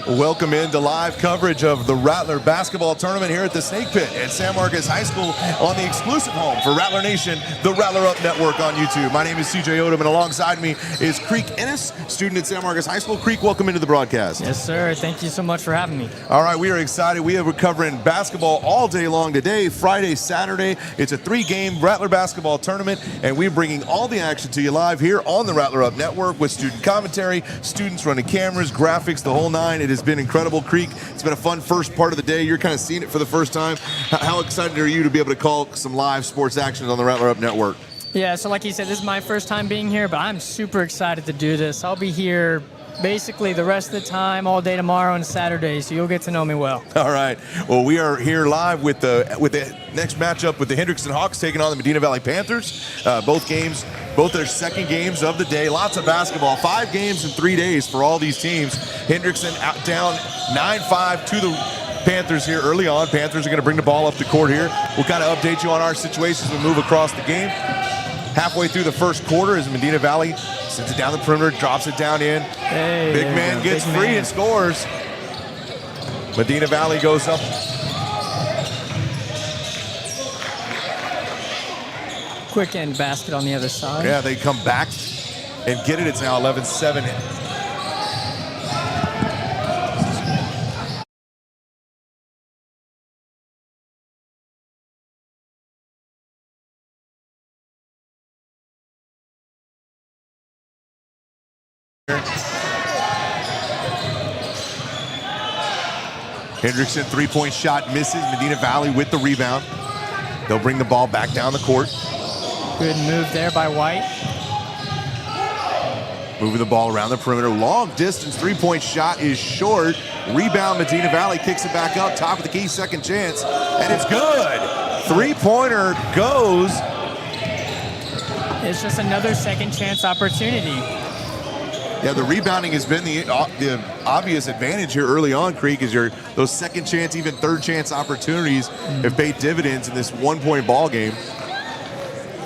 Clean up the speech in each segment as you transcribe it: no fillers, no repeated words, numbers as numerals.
Welcome into live coverage of the Rattler basketball tournament here at the Snake Pit at San Marcos High School on the exclusive home for Rattler Nation, the Rattler Up Network on YouTube. My name is CJ Odom, and alongside me is Creek Ennis, student at San Marcos High School. Creek, welcome into the broadcast. Yes, sir. Thank you so much for having me. All right, we are excited. We're covering basketball all day long today, Friday, Saturday. It's a 3-game Rattler basketball tournament, and we're bringing all the action to you live here on the Rattler Up Network with student commentary, students running cameras, graphics, the whole nine. It has been incredible, Creek. It's been a fun first part of the day. You're kind of seeing it for the first time. How excited are you to be able to call some live sports action on the Rattler Up Network? Yeah, so like you said, this is my first time being here, but I'm super excited to do this. I'll be here basically the rest of the time, all day tomorrow and Saturday, so you'll get to know me well. All right. Well, we are here live with the next matchup with the Hendrickson Hawks taking on the Medina Valley Panthers. Both their second games of the day. Lots of basketball. 5 games in 3 days for all these teams. Hendrickson down 9-5 to the Panthers here early on. Panthers are going to bring the ball up the court here. We'll kind of update you on our situations as we move across the game. Halfway through the first quarter as Medina Valley sends it down the perimeter, drops it down in. Hey, big man gets free and scores. Medina Valley goes up. Quick end basket on the other side. Yeah, they come back and get it. It's now 11-7. Hendrickson, three-point shot misses. Medina Valley with the rebound. They'll bring the ball back down the court. Good move there by White. Moving the ball around the perimeter. Long distance three-point shot is short. Rebound, Medina Valley kicks it back up. Top of the key, second chance. And it's good. Three-pointer goes. It's just another second chance opportunity. Yeah, the rebounding has been the obvious advantage here early on, Creek, is those second chance, even third chance opportunities have paid dividends in this one-point ball game.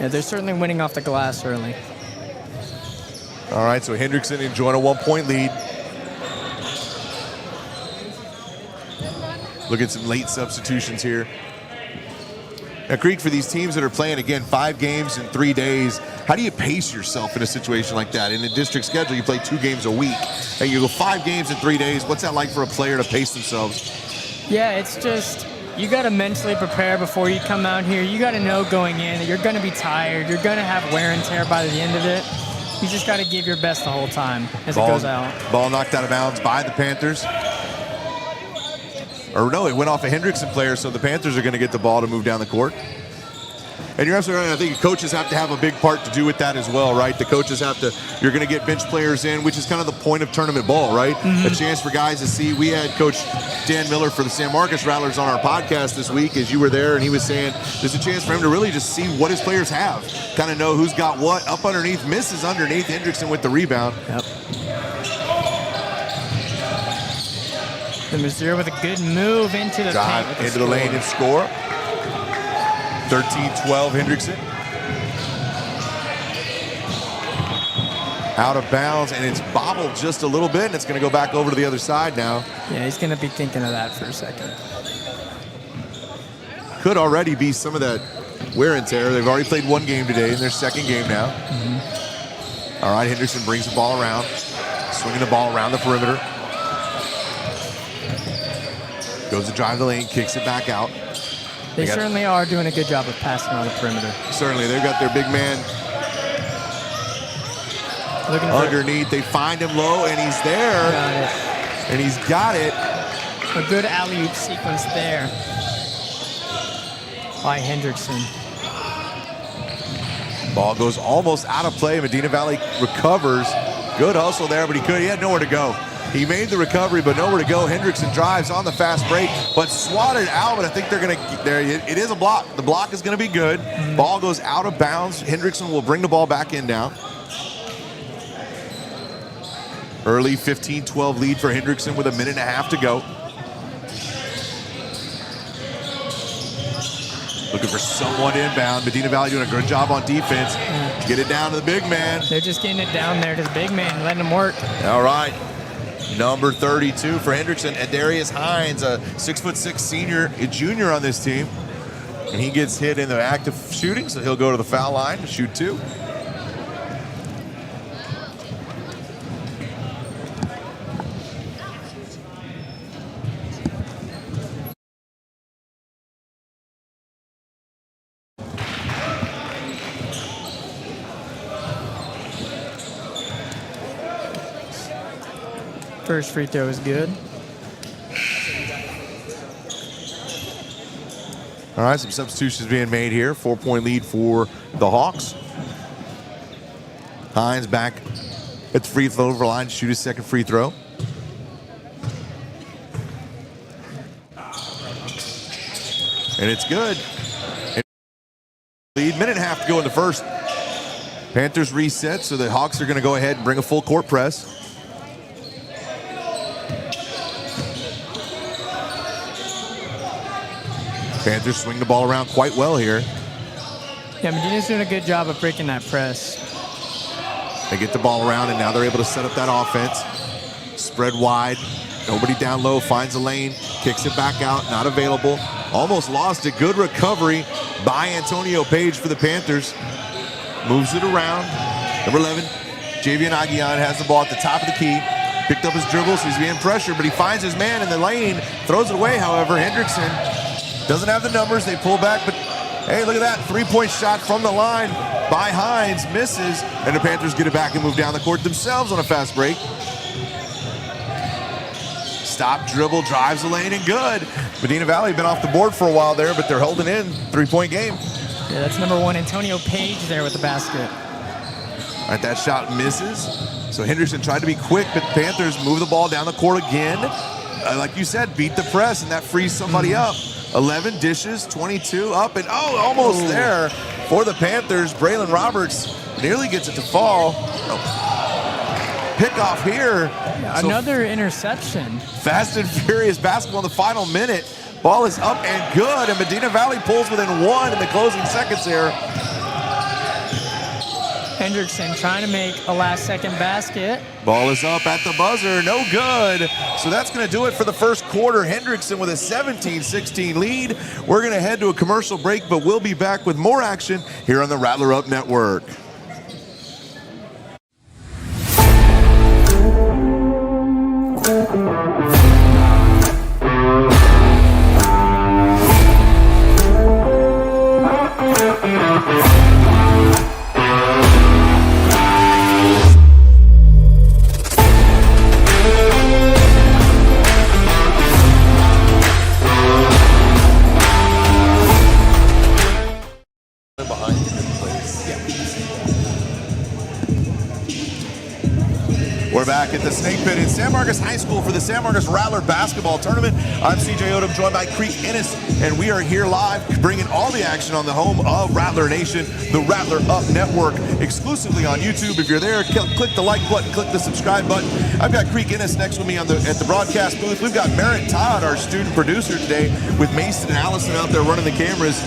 Yeah, they're certainly winning off the glass early. All right, so Hendrickson enjoying a 1-point lead. Look at some late substitutions here. Now, Creek, for these teams that are playing, again, 5 games in 3 days, how do you pace yourself in a situation like that? In a district schedule, you play 2 games a week, and you go 5 games in 3 days. What's that like for a player to pace themselves? Yeah, it's just, you got to mentally prepare before you come out here. You got to know going in that you're going to be tired. You're going to have wear and tear by the end of it. You just got to give your best the whole time as it goes out. Ball knocked out of bounds by the Panthers. Or no, it went off a Hendrickson player, so the Panthers are going to get the ball to move down the court. And you're absolutely right. I think coaches have to have a big part to do with that as well, right? The coaches have to, you're going to get bench players in, which is kind of the point of tournament ball, right? A chance for guys to see. We had Coach Dan Miller for the San Marcos Rattlers on our podcast this week as you were there, and he was saying there's a chance for him to really just see what his players have, kind of know who's got what. Up underneath, misses underneath. Hendrickson with the rebound. Yep. The Missouri with a good move into the drive paint into the lane and score. 13-12 Hendrickson. Out of bounds, and it's bobbled just a little bit, and it's going to go back over to the other side now. Yeah, he's going to be thinking of that for a second. Could already be some of that wear and tear. They've already played 1 game today in their second game now. All right, Hendrickson brings the ball around, swinging the ball around the perimeter. Goes to drive the lane, kicks it back out. They certainly are doing a good job of passing on the perimeter. Certainly, they've got their big man underneath. They find him low, and he's there. Got it. And he's got it. A good alley-oop sequence there by Hendrickson. Ball goes almost out of play. Medina Valley recovers. Good hustle there, but he had nowhere to go. He made the recovery, but nowhere to go. Hendrickson drives on the fast break, but swatted out. But I think they're going to, there it is a block. The block is going to be good. Ball goes out of bounds. Hendrickson will bring the ball back in now. Early 15-12 lead for Hendrickson with 1.5 minutes to go. Looking for someone inbound. Medina Valley doing a good job on defense. Get it down to the big man. They're just getting it down there to the big man, letting him work. All right. Number 32 for Hendrickson, Adarius Hines, a 6'6" junior on this team. And he gets hit in the act of shooting, so he'll go to the foul line to shoot 2. First free throw is good. All right, some substitutions being made here. 4-point lead for the Hawks. Hines back at the free throw line to shoot his second free throw. And it's good. Lead, minute and a half to go in the first. Panthers reset, so the Hawks are going to go ahead and bring a full court press. Panthers swing the ball around quite well here. Yeah, Medina's doing a good job of breaking that press. They get the ball around, and now they're able to set up that offense. Spread wide. Nobody down low. Finds a lane. Kicks it back out. Not available. Almost lost it. Good recovery by Antonio Page for the Panthers. Moves it around. Number 11, Javian Aguian has the ball at the top of the key. Picked up his dribble, so he's being pressured, but he finds his man in the lane. Throws it away, however. Hendrickson doesn't have the numbers. They pull back, but hey, look at that. 3-point shot from the line by Hines. Misses, and the Panthers get it back and move down the court themselves on a fast break. Stop, dribble, drives the lane, and good. Medina Valley been off the board for a while there, but they're holding in. 3-point game. Yeah, that's number 1, Antonio Page there with the basket. All right, that shot misses. So Hendrickson tried to be quick, but Panthers move the ball down the court again. Like you said, beat the press, and that frees somebody up. 11 dishes, 22 up, and almost there for the Panthers. Braylon Roberts nearly gets it to fall. Pick off here. Yeah, another interception. Fast and furious basketball in the final minute. Ball is up and good, and Medina Valley pulls within 1 in the closing seconds here. Hendrickson trying to make a last-second basket. Ball is up at the buzzer, no good. So that's going to do it for the first quarter. Hendrickson with a 17-16 lead. We're going to head to a commercial break, but we'll be back with more action here on the Rattler Up Network. We're back at the Snake Pit in San Marcos High School for the San Marcos Rattler Basketball Tournament. I'm CJ Odom, joined by Creek Ennis, and we are here live bringing all the action on the home of Rattler Nation, the Rattler Up Network, exclusively on YouTube. If you're there, click the like button, click the subscribe button. I've got Creek Ennis next with me at the broadcast booth. We've got Merritt Todd, our student producer today, with Mason and Allison out there running the cameras.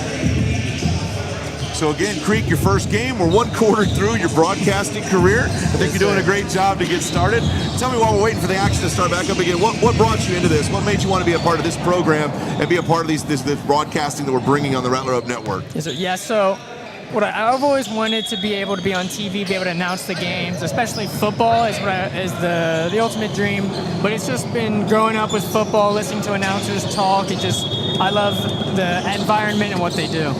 So again, Creek, your first game. We're 1 quarter through your broadcasting career. I think you're doing a great job to get started. Tell me, while we're waiting for the action to start back up again, what brought you into this? What made you want to be a part of this program and be a part of this broadcasting that we're bringing on the Rattler Up Network? So what I've always wanted to be able to be on TV, be able to announce the games, especially football is the ultimate dream. But it's just been growing up with football, listening to announcers talk. I love the environment and what they do.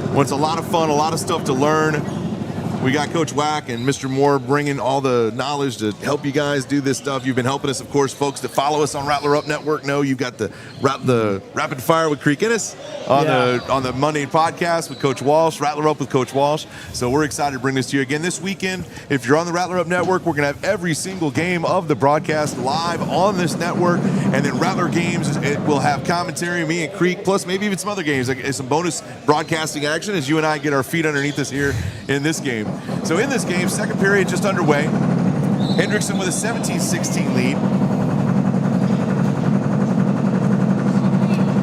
Well, it's a lot of fun, a lot of stuff to learn. We got Coach Wack and Mr. Moore bringing all the knowledge to help you guys do this stuff. You've been helping us, of course. Folks that follow us on Rattler Up Network know you've got the Rapid Fire with Creek Ennis on the Monday podcast with Coach Walsh, Rattler Up with Coach Walsh. So we're excited to bring this to you again this weekend. If you're on the Rattler Up Network, we're going to have every single game of the broadcast live on this network. And then Rattler Games, it will have commentary, me and Creek, plus maybe even some other games, like some bonus broadcasting action as you and I get our feet underneath us here in this game. So in this game, second period just underway. Hendrickson with a 17-16 lead.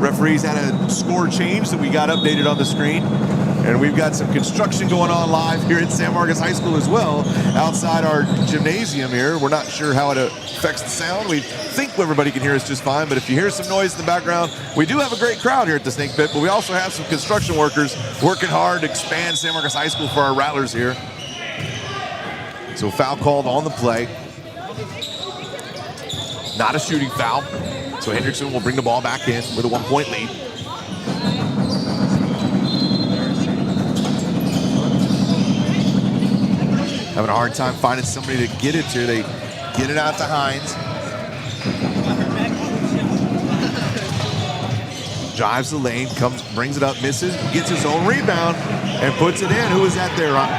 Referees had a score change that we got updated on the screen. And we've got some construction going on live here at San Marcos High School as well, outside our gymnasium here. We're not sure how it affects the sound. We think everybody can hear us just fine, but if you hear some noise in the background, we do have a great crowd here at the Snake Pit, but we also have some construction workers working hard to expand San Marcos High School for our Rattlers here. So foul called on the play. Not a shooting foul. So Hendrickson will bring the ball back in with a 1-point lead. Having a hard time finding somebody to get it to. They get it out to Hines. Drives the lane, brings it up, misses, gets his own rebound, and puts it in. Who is that there, Ron?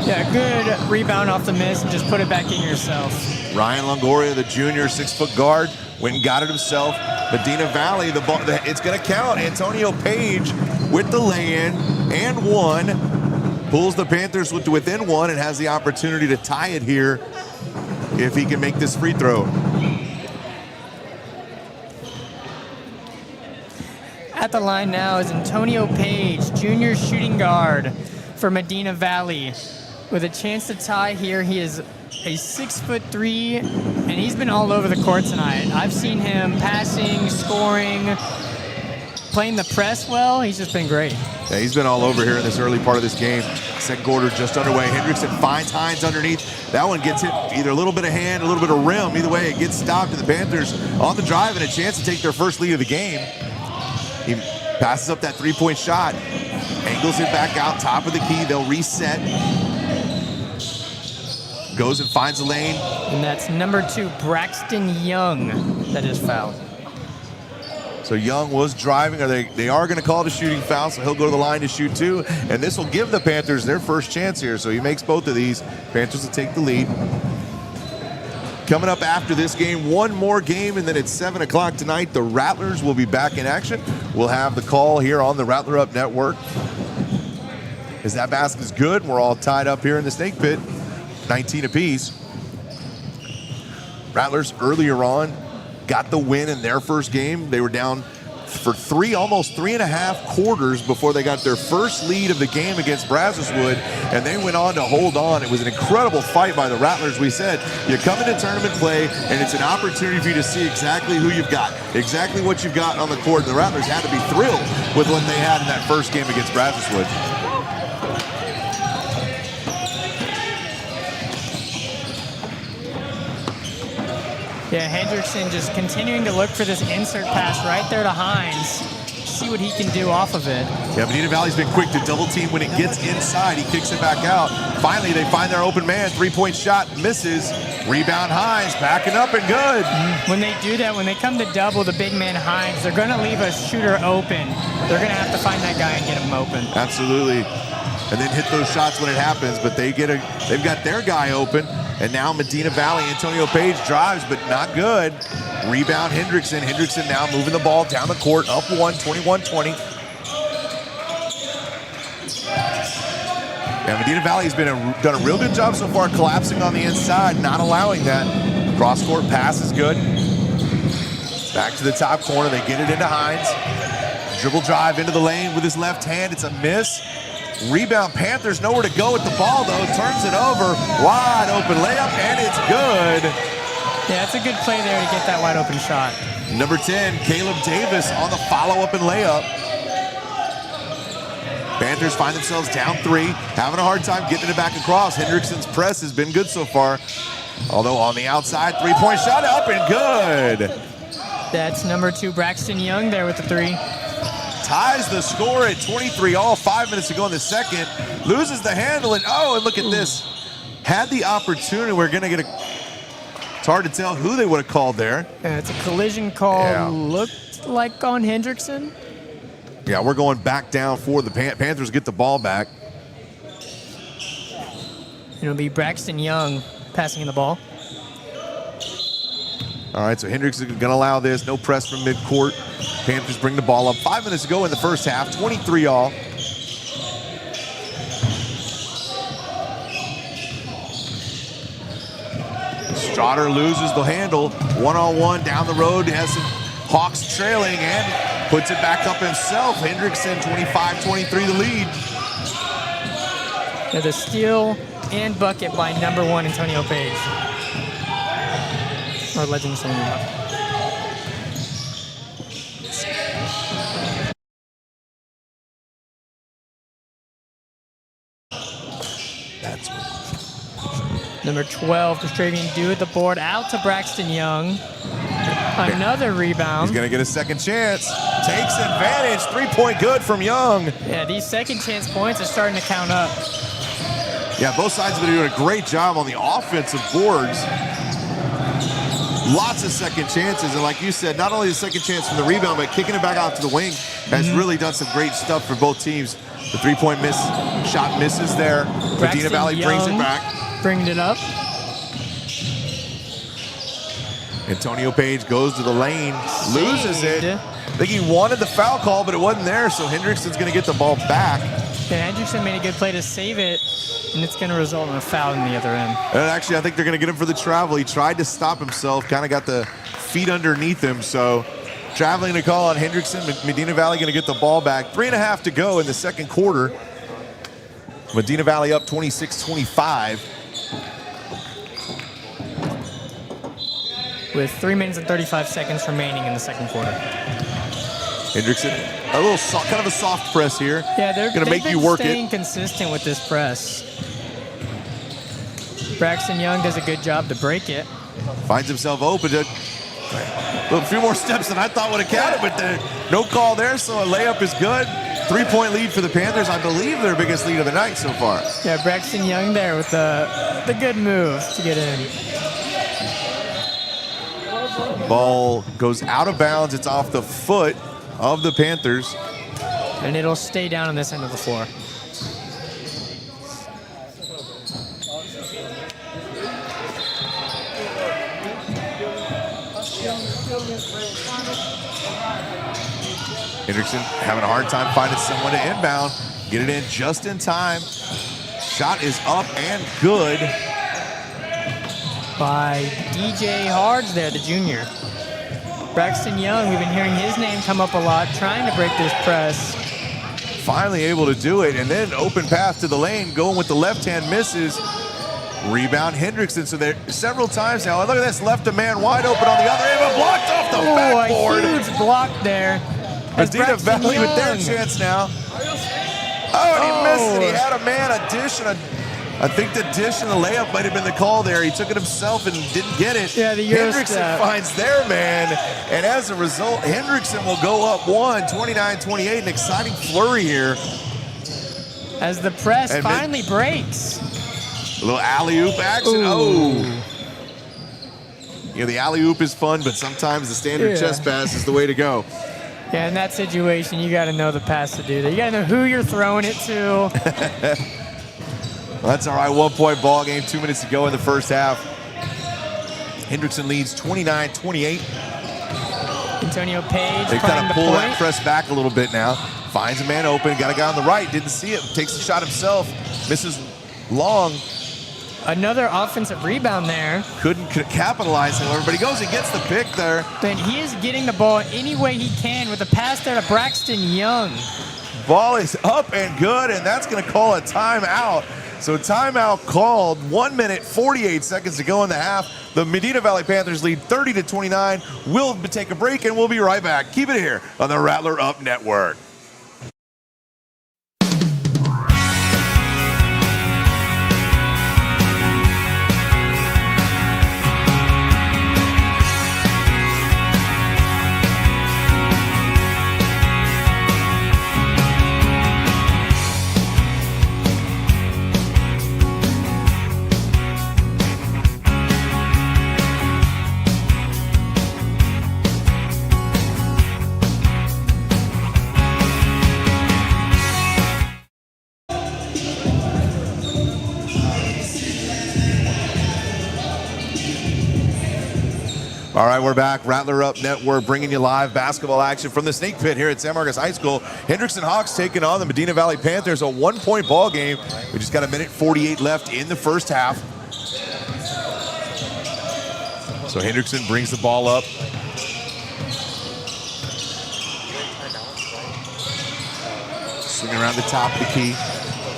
Yeah, good rebound off the miss and just put it back in yourself. Ryan Longoria, the junior 6-foot guard, went and got it himself. Medina Valley, the ball, it's going to count. Antonio Page with the lay-in and one. Pulls the Panthers within one and has the opportunity to tie it here if he can make this free throw. At the line now is Antonio Page, junior shooting guard for Medina Valley. With a chance to tie here, he is a 6'3", and he's been all over the court tonight. I've seen him passing, scoring, playing the press well. He's just been great. Yeah, he's been all over here in this early part of this game. Second quarter just underway. Hendrickson finds Hines underneath. That one gets hit either a little bit of hand, a little bit of rim. Either way, it gets stopped, and the Panthers on the drive and a chance to take their first lead of the game. He passes up that three-point shot, angles it back out, top of the key. They'll reset. Goes and finds a lane. And that's number 2, Braxton Young, that is fouled. So Young was driving, or they are going to call it a shooting foul, so he'll go to the line to shoot 2. And this will give the Panthers their first chance here. So he makes both of these. Panthers will take the lead. Coming up after this game, one more game, and then at 7 o'clock tonight, the Rattlers will be back in action. We'll have the call here on the Rattler Up Network. As that basket is good, and we're all tied up here in the Snake Pit, 19 apiece. Rattlers earlier on got the win in their first game. They were down for almost 3.5 quarters before they got their first lead of the game against Brazoswood, and they went on to hold on. It was an incredible fight by the Rattlers. We said, you come into tournament play, and it's an opportunity for you to see exactly who you've got, exactly what you've got on the court. The Rattlers had to be thrilled with what they had in that first game against Brazoswood. Yeah, Hendrickson just continuing to look for this insert pass right there to Hines. See what he can do off of it. Yeah, Medina Valley's been quick to double team when it gets inside. He kicks it back out. Finally, they find their open man. Three-point shot misses. Rebound Hines, backing up and good. When they do that, when they come to double the big man Hines, they're going to leave a shooter open. They're going to have to find that guy and get him open. Absolutely. And then hit those shots when it happens, but they've got their guy open. And now Medina Valley, Antonio Page drives, but not good. Rebound Hendrickson. Hendrickson now moving the ball down the court, up 21-20. Yeah, Medina Valley has done a real good job so far collapsing on the inside, not allowing that. Cross-court pass is good. Back to the top corner. They get it into Hines. Dribble drive into the lane with his left hand. It's a miss. Rebound, Panthers nowhere to go with the ball, though. Turns it over. Wide open layup, and it's good. Yeah, it's a good play there to get that wide open shot. Number 10, Caleb Davis on the follow-up and layup. Panthers find themselves down 3, having a hard time getting it back across. Hendrickson's press has been good so far. Although on the outside, three-point shot up and good. That's number 2, Braxton Young there with the 3. Ties the score at 23 all, 5 minutes to go in the second. Loses the handle, and look at this. Had the opportunity. We're going to get it's hard to tell who they would have called there. Yeah, it's a collision call. Yeah. Looked like on Hendrickson. Yeah, we're going back down for the Panthers get the ball back. It'll be Braxton Young passing the ball. All right, so Hendrickson going to allow this. No press from midcourt. Panthers bring the ball up. 5 minutes to go in the first half. 23 all. Strotter loses the handle. One-on-one down the road. Has some Hawks trailing and puts it back up himself. Hendrickson 25-23 the lead. The steal and bucket by number 1 Antonio Page. Or Legend Center. That's Number 12, Castravian Dew at the board, out to Braxton Young. Another rebound. He's gonna get a second chance. Takes advantage, 3-point good from Young. Yeah, these second chance points are starting to count up. Yeah, both sides have been doing a great job on the offensive boards. Lots of second chances, and like you said, not only the second chance from the rebound, but kicking it back out to the wing has really done some great stuff for both teams. The 3-point shot misses there. Medina Valley brings it back. Bringing it up. Antonio Page goes to the lane, loses it. I think he wanted the foul call, but it wasn't there, so Hendrickson's going to get the ball back. Yeah, Hendrickson made a good play to save it, and it's going to result in a foul on the other end. And actually, I think they're going to get him for the travel. He tried to stop himself, kind of got the feet underneath him, so traveling to call on Hendrickson. Medina Valley going to get the ball back. 3.5 to go in the second quarter. Medina Valley up 26-25. With 3 minutes and 35 seconds remaining in the second quarter. Hendrickson, a little kind of a soft press here. Yeah, they're going to make you work it. Staying consistent with this press. Braxton Young does a good job to break it. Finds himself open. A few more steps than I thought would have counted, but no call there, so a layup is good. 3-point lead for the Panthers. I believe their biggest lead of the night so far. Yeah, Braxton Young there with the good move to get in. Ball goes out of bounds. It's off the foot of the Panthers. And it'll stay down on this end of the floor. Hendrickson having a hard time finding someone to inbound. Get it in just in time. Shot is up and good. By DJ Hards there, the junior. Braxton Young, we've been hearing his name come up a lot, trying to break this press. Finally able to do it, and then open path to the lane, going with the left hand, misses. Rebound Hendrickson, so there several times now. Look at this, left a man wide open on the other end, but blocked off the backboard. A huge block there. Medina Valley with their chance now. Oh, and he missed it. He had a man, a dish, and I think the dish and the layup might have been the call there. He took it himself and didn't get it. Yeah, the Hendrickson finds their man, and as a result, Hendrickson will go up 29-28. An exciting flurry here. As the press finally breaks. A little alley-oop action. Ooh. The alley-oop is fun, but sometimes the standard chest pass is the way to go. Yeah, in that situation, you got to know the pass to do that. You got to know who you're throwing it to. Well, that's all right, 1-point ball game, 2 minutes to go in the first half. Hendrickson leads 29-28. Antonio Page. They kind of pull that press back a little bit now. Finds a man open, got a guy on the right, didn't see it, takes the shot himself, misses long. Another offensive rebound there. Couldn't capitalize, however, but he goes and gets the pick there. And he is getting the ball any way he can with a pass there to Braxton Young. Ball is up and good, and that's going to call a timeout. So timeout called, 1 minute, 48 seconds to go in the half. The Medina Valley Panthers lead 30-29. We'll take a break, and we'll be right back. Keep it here on the Rattler Up Network. All right, we're back. Rattler Up Network bringing you live basketball action from the Snake Pit here at San Marcos High School. Hendrickson Hawks taking on the Medina Valley Panthers, a 1-point ball game. We just got 1:48 left in the first half. So Hendrickson brings the ball up. Swinging around the top of the key.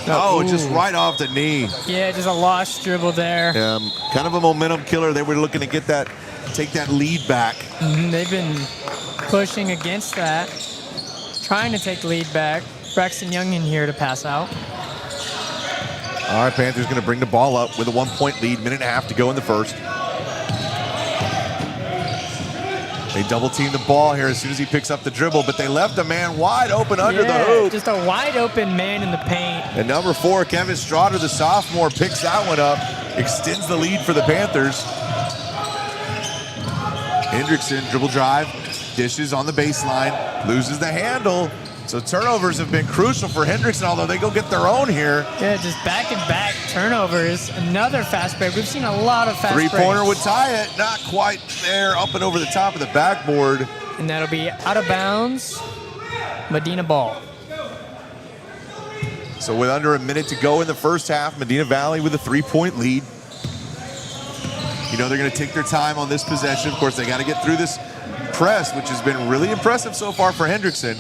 Oh, just right off the knee. Yeah, just a lost dribble there. Kind of a momentum killer. They were looking to take that lead back. They've been pushing against that, trying to take the lead back. Braxton Young in here to pass out. All right, Panthers going to bring the ball up with a 1-point lead. Minute and a half to go in the first. They double team the ball here as soon as he picks up the dribble, but they left a man wide open under the hoop. Just a wide open man in the paint. And number 4, Kevin Stroughter, the sophomore, picks that one up, extends the lead for the Panthers. Hendrickson, dribble drive, dishes on the baseline, loses the handle. So turnovers have been crucial for Hendrickson, although they go get their own here. Yeah, just back-and-back turnovers. Another fast break. We've seen a lot of fast breaks. Three-pointer would tie it. Not quite there. Up and over the top of the backboard. And that'll be out of bounds. Medina ball. So with under a minute to go in the first half, Medina Valley with a 3-point lead. You know they're going to take their time on this possession. Of course, they got to get through this press, which has been really impressive so far for Hendrickson.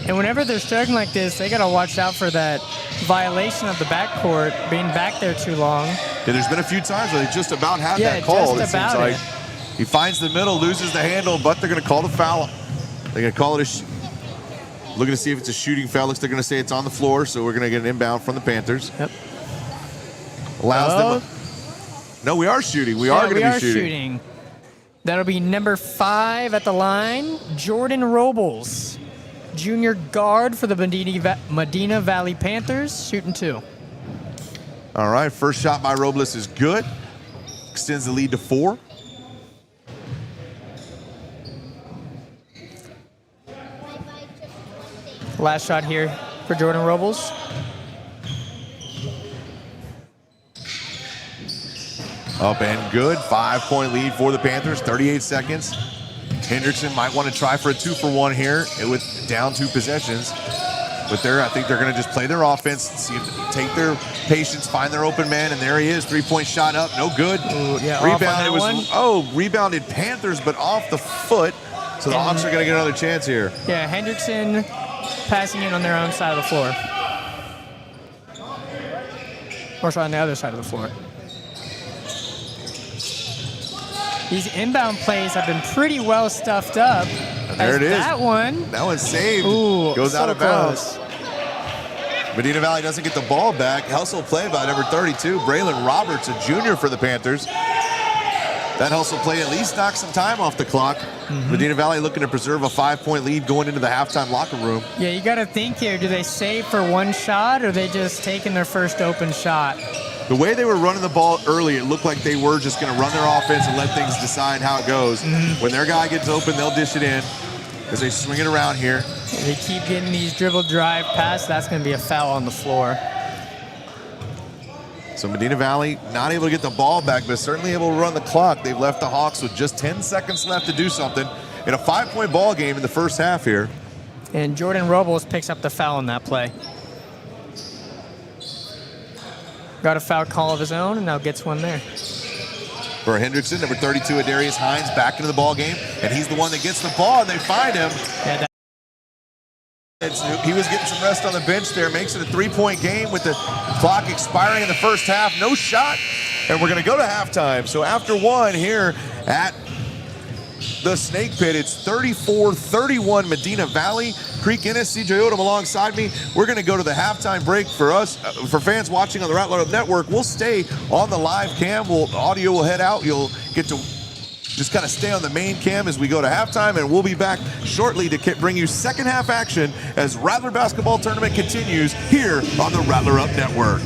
And whenever they're struggling like this, they got to watch out for that violation of the backcourt, being back there too long. Yeah, there's been a few times where they just about had that call. Just about it seems like he finds the middle, loses the handle, but they're going to call the foul. They're going to call it looking to see if it's a shooting foul. Looks they're going to say it's on the floor, so we're going to get an inbound from the Panthers. Yep. Allows them. No, we are shooting. We are going to be shooting. That'll be number 5 at the line, Jordan Robles. Junior guard for the Medina Valley Panthers, shooting 2. All right, first shot by Robles is good. Extends the lead to 4. Last shot here for Jordan Robles. Up and good. 5-point lead for the Panthers, 38 seconds. Hendrickson might want to try for a 2-for-1 here with down 2 possessions. But I think they're going to just play their offense, see if take their patience, find their open man, and there he is. 3-point shot up, no good. Ooh, yeah, rebound. Rebounded Panthers, but off the foot. So the Hawks are going to get another chance here. Yeah, Hendrickson passing in on their own side of the floor. Or sorry, on the other side of the floor. These inbound plays have been pretty well stuffed up. There it is. That one's saved. Ooh, goes out of bounds. Close. Medina Valley doesn't get the ball back. Hustle play by number 32, Braylon Roberts, a junior for the Panthers. That hustle play at least knocks some time off the clock. Medina Valley looking to preserve a 5-point lead going into the halftime locker room. Yeah, you got to think here. Do they save for one shot, or are they just taking their first open shot? The way they were running the ball early, it looked like they were just going to run their offense and let things decide how it goes. When their guy gets open, they'll dish it in as they swing it around here. If they keep getting these dribble drive passes, that's going to be a foul on the floor. So Medina Valley not able to get the ball back, but certainly able to run the clock. They've left the Hawks with just 10 seconds left to do something in a 5-point ball game in the first half here. And Jordan Robles picks up the foul on that play. Got a foul call of his own, and now gets one there. For Hendrickson, number 32, Adarius Hines, back into the ball game, and he's the one that gets the ball, and they find him. Yeah, he was getting some rest on the bench there, makes it a 3-point game with the clock expiring in the first half. No shot, and we're going to go to halftime. So after one here at the Snake Pit, it's 34-31 Medina Valley. Creek Ennis, CJ Odom alongside me. We're going to go to the halftime break for us. For fans watching on the Rattler Up Network, we'll stay on the live cam. Audio will head out. You'll get to just kind of stay on the main cam as we go to halftime, and we'll be back shortly to bring you second half action as Rattler basketball tournament continues here on the Rattler Up Network.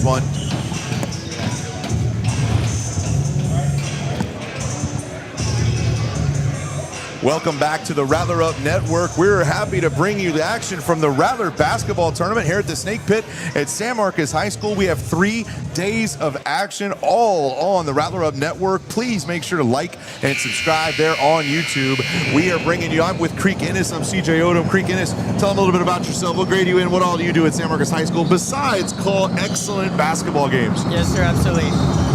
last one. Welcome back to the Rattler Up Network. We're happy to bring you the action from the Rattler basketball tournament here at the Snake Pit at San Marcos High School. We have 3 days of action all on the Rattler Up Network. Please make sure to like and subscribe there on YouTube. We are bringing you, I'm with Creek Ennis, I'm CJ Odom. Creek Ennis, tell them a little bit about yourself. What grade are you in? What all do you do at San Marcos High School besides call excellent basketball games? Yes, sir, absolutely.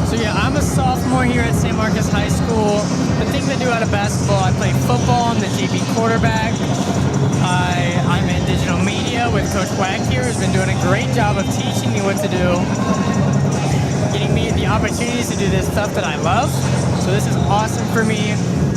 So yeah, I'm a sophomore here at San Marcos High School. The things I do out of basketball, I play football, I'm the JV quarterback. I'm in digital media with Coach Wack here, who's been doing a great job of teaching me what to do, getting me the opportunities to do this stuff that I love. So this is awesome for me.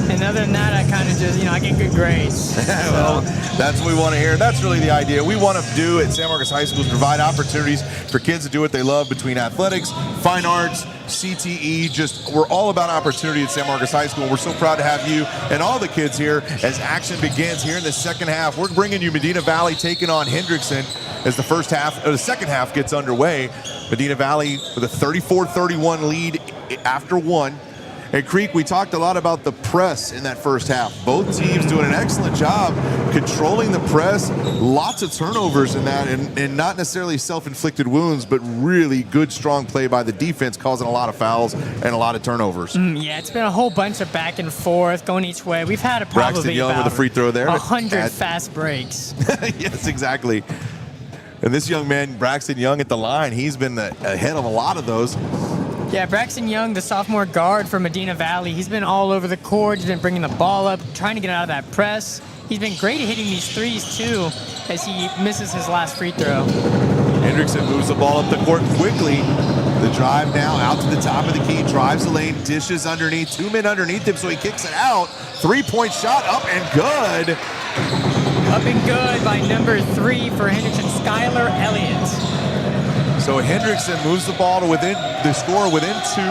And other than that, I kind of just, I get good grades. Well, that's what we want to hear. That's really the idea. We want to do at San Marcos High School is provide opportunities for kids to do what they love between athletics, fine arts, CTE. Just we're all about opportunity at San Marcos High School. We're so proud to have you and all the kids here as action begins here in the second half. We're bringing you Medina Valley taking on Hendrickson as the second half gets underway. Medina Valley with a 34-31 lead after one. Hey, Creek, we talked a lot about the press in that first half. Both teams doing an excellent job controlling the press. Lots of turnovers in that, and not necessarily self-inflicted wounds, but really good, strong play by the defense, causing a lot of fouls and a lot of turnovers. Yeah, it's been a whole bunch of back and forth, going each way. We've had probably Braxton Young about with a free throw there. 100 fast breaks. Yes, exactly. And this young man, Braxton Young, at the line, he's been ahead of a lot of those. Yeah, Braxton Young, the sophomore guard from Medina Valley, he's been all over the court. He's been bringing the ball up, trying to get out of that press. He's been great at hitting these threes, too, as he misses his last free throw. Hendrickson moves the ball up the court quickly. The drive now out to the top of the key, drives the lane, dishes underneath, 2 men underneath him, so he kicks it out. 3-point shot up and good. Up and good by number 3 for Hendrickson, Skylar Elliott. So Hendrickson moves the ball to the score within 2.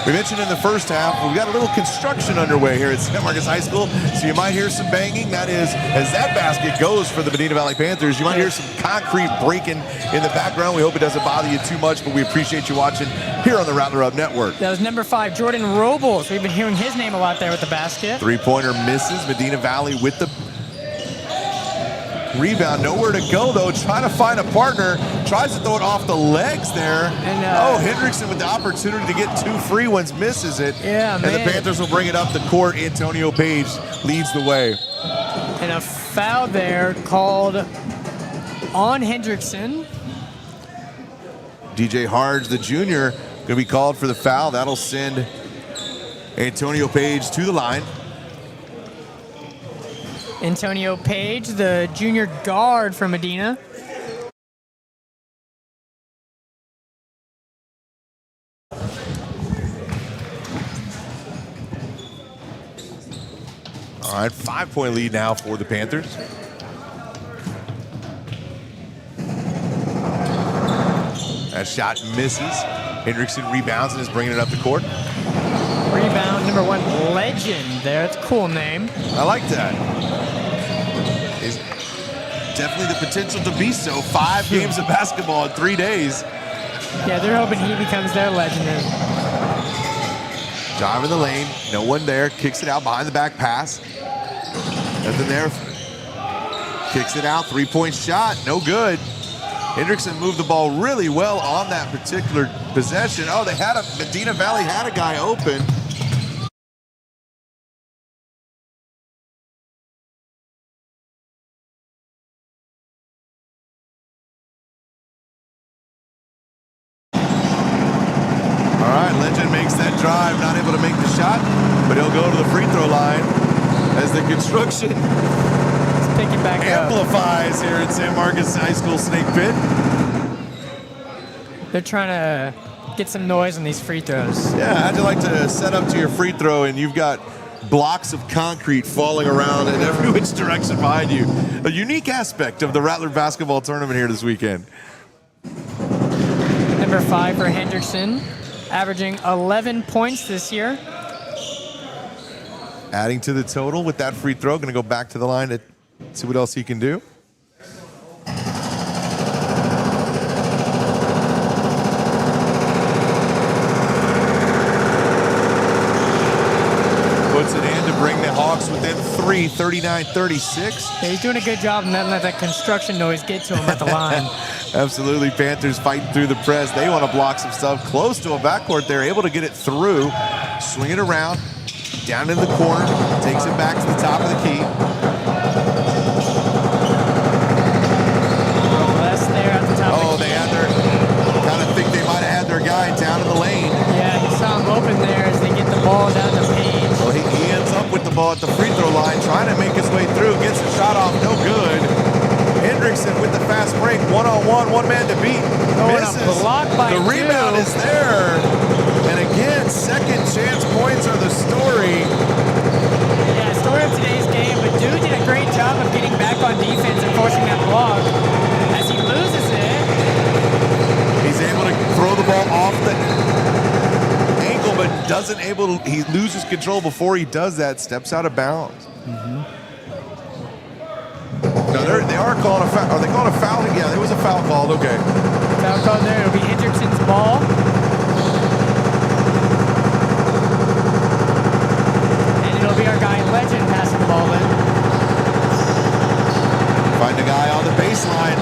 We mentioned in the first half, we've got a little construction underway here at San Marcos High School, so you might hear some banging. That is, as that basket goes for the Medina Valley Panthers, you might hear some concrete breaking in the background. We hope it doesn't bother you too much, but we appreciate you watching here on the Rattler Up Network. That was number 5, Jordan Robles. We've been hearing his name a lot there with the basket. 3-pointer misses. Medina Valley with the rebound, nowhere to go though, trying to find a partner, tries to throw it off the legs there. And Hendrickson with the opportunity to get 2 free ones, misses it. Yeah, and man. the Panthers will bring it up the court. Antonio Page leads the way. And a foul there called on Hendrickson. DJ Harge, the junior, going to be called for the foul. That'll send Antonio Page to the line. Antonio Page, the junior guard from Medina. All right, 5-point lead now for the Panthers. That shot misses. Hendrickson rebounds and is bringing it up the court. Rebound number 1, Legend there. It's a cool name. I like that. Is definitely the potential to be so. 5 games of basketball in 3 days. Yeah, they're hoping he becomes their legend. Drive in the lane, no one there. Kicks it out behind the back pass. Nothing there. Kicks it out, 3-point shot, no good. Hendrickson moved the ball really well on that particular possession. Oh, Medina Valley had a guy open. All right, Legend makes that drive, not able to make the shot, but he'll go to the free throw line as the construction Picking back amplifies here at San Marcos High School Snake Pit. They're trying to get some noise on these free throws. Yeah, how'd you like to set up to your free throw and you've got blocks of concrete falling around in every which direction behind you? A unique aspect of the Rattler basketball tournament here this weekend. Number 5 for Hendrickson, averaging 11 points this year. Adding to the total with that free throw. Going to go back to the line to see what else he can do. 103, 39, 36. Yeah, he's doing a good job of not letting that construction noise get to him at the line. Absolutely, Panthers fighting through the press. They want to block some stuff close to a backcourt. They're able to get it through, swing it around, down in the corner, takes it back to the top of the key. Robles there at the top of the key. They had their, kind of think they might have had their guy down in the lane. Yeah, he saw him open there as they get the ball down the page. Well, he ends up with the ball at the free throw line, trying to make his way through, gets the shot off, no good. Hendrickson with the fast break, one-on-one, one man to beat. Misses. A block by the rebound two. is there. And again, second chance points are the story. Yeah, story of today's game, but Dude did a great job of getting back on defense and forcing that block. As he loses it. He's able to throw the ball off the ankle, but doesn't able to, he loses control before he does that, steps out of bounds. No, they are calling a foul. Are they calling a foul? Yeah, there was a foul called. Okay. Foul called there. It'll be Hendrickson's ball. And it'll be our guy Legend passing the ball in. Find a guy on the baseline.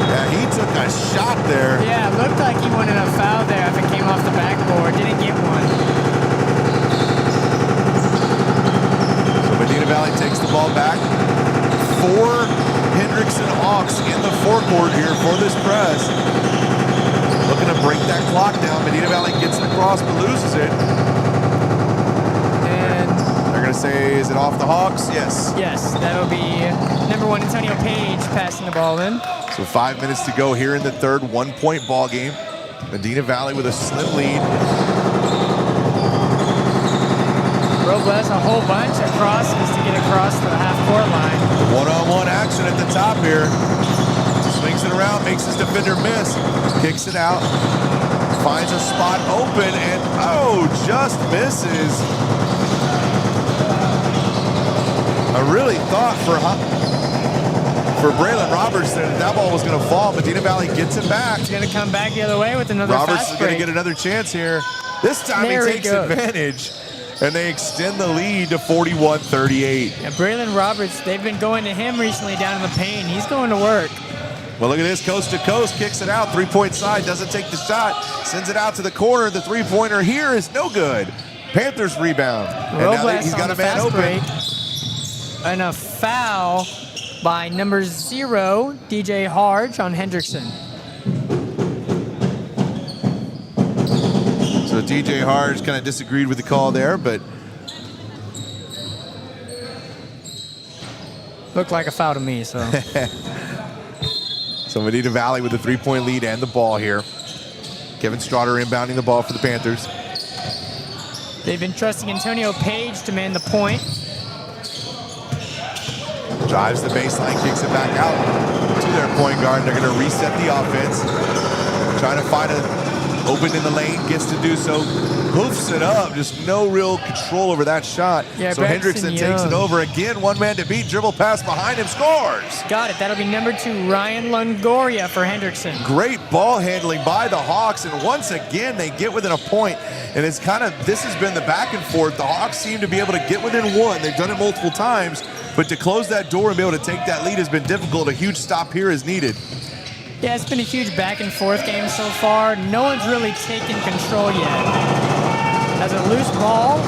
Yeah, he took a shot there. Yeah, it looked like he wanted a foul there if it came off the backboard. Didn't get one. So Medina Valley takes the ball back. 4 Hendrickson Hawks in the forecourt here for this press. Looking to break that clock down. Medina Valley gets it across but loses it. And they're going to say, is it off the Hawks? Yes. yes, that'll be number 1 Antonio Page passing the ball in. So 5 minutes to go here in the third, 1-point ball game. Medina Valley with a slim lead. Robles a whole bunch of crosses to get across the half-court line. One-on-one action at the top here. Swings it around, makes his defender miss. Kicks it out. Finds a spot open and, just misses. I really thought for Braylon Roberts that ball was going to fall. Medina Valley gets it back. He's going to come back the other way with another Roberts fast is going to break. get another chance here. This time There he he takes goes. advantage. And they extend the lead to 41-38. Yeah, Braylon Roberts, they've been going to him recently down in the paint. He's going to work. Well, look at this, coast to coast, kicks it out, three-point side, doesn't take the shot, sends it out to the corner. The three-pointer here is no good. Panthers rebound. And now Robles he's got on a the man fast open. break. And a foul by number 0, DJ Harge on Hendrickson. So DJ Harge kind of disagreed with the call there, but Looked like a foul to me, so. so Medina Valley with a three-point lead and the ball here. Kevin Strotter inbounding the ball for the Panthers. They've been trusting Antonio Page to man the point. Drives the baseline, kicks it back out to their point guard. They're going to reset the offense. Trying to find a open in the lane, gets to do so, hoofs it up, just no real control over that shot. Yeah, so Braxton Hendrickson takes it Young. over again, one man to beat, dribble pass behind him, scores. Got it. That'll be number 2, Ryan Longoria for Hendrickson. Great ball handling by the Hawks, and once again they get within a point, and it's kind of, this has been the back and forth. The Hawks seem to be able to get within one. They've done it multiple times, but to close that door and be able to take that lead has been difficult. A huge stop here is needed. Yeah, it's been a huge back and forth game so far. No one's really taken control yet. As a loose ball,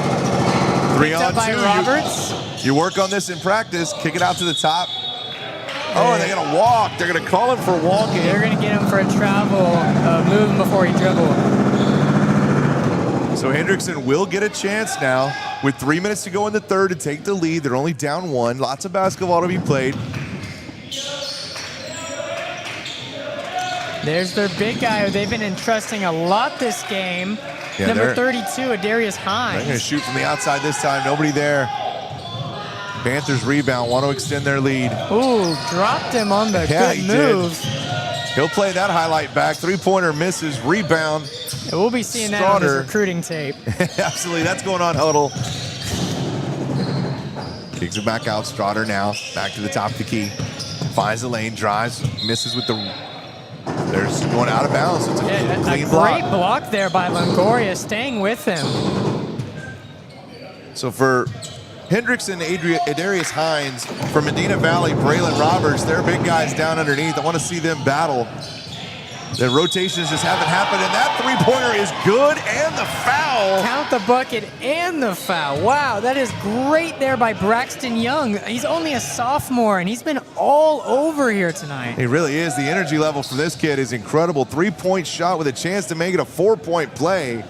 3 picked on up by 2. Roberts. You work on this in practice, kick it out to the top. Oh, and they're going to walk. They're going to call him for walking. They're going to get him for a travel, moving before he dribbled. So Hendrickson will get a chance now with 3 minutes to go in the third to take the lead. They're only down 1. Lots of basketball to be played. There's their big guy who they've been entrusting a lot this game. Yeah, Number they're- 32, Adarius They're going to Hines. shoot from the outside this time. Nobody there. Panthers rebound, want to extend their lead. Ooh, dropped him on the Yeah, good he did. moves. He'll play that highlight back. Three-pointer misses, rebound. And we'll be seeing that on Strotter. his recruiting tape. Absolutely, that's going on huddle. Kicks it back out, Strotter now, back to the top of the key. Finds the lane, drives, misses with the, they're just going out of bounds. It's a Yeah, a clean great block. block there by Longoria, staying with him. So for Hendrickson, Adarius Hines from Medina Valley, Braylon Roberts, they're big guys down underneath. I want to see them battle. The rotations just haven't happened, and that three-pointer is good, and the foul. Count the bucket and the foul. Wow, that is great there by Braxton Young. He's only a sophomore, and he's been all over here tonight. He really is. The energy level for this kid is incredible. Three-point shot with a chance to make it a 4-point play.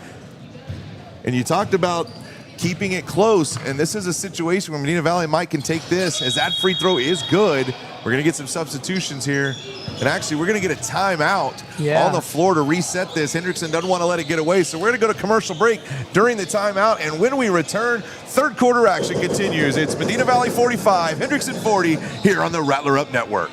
And you talked about keeping it close, and this is a situation where Medina Valley might can take this, as that free throw is good. We're going to get some substitutions here. And actually, we're going to get a timeout on the floor to reset this. Hendrickson doesn't want to let it get away, so we're going to go to commercial break during the timeout. And when we return, third quarter action continues. It's Medina Valley 45, Hendrickson 40 here on the Rattler Up Network.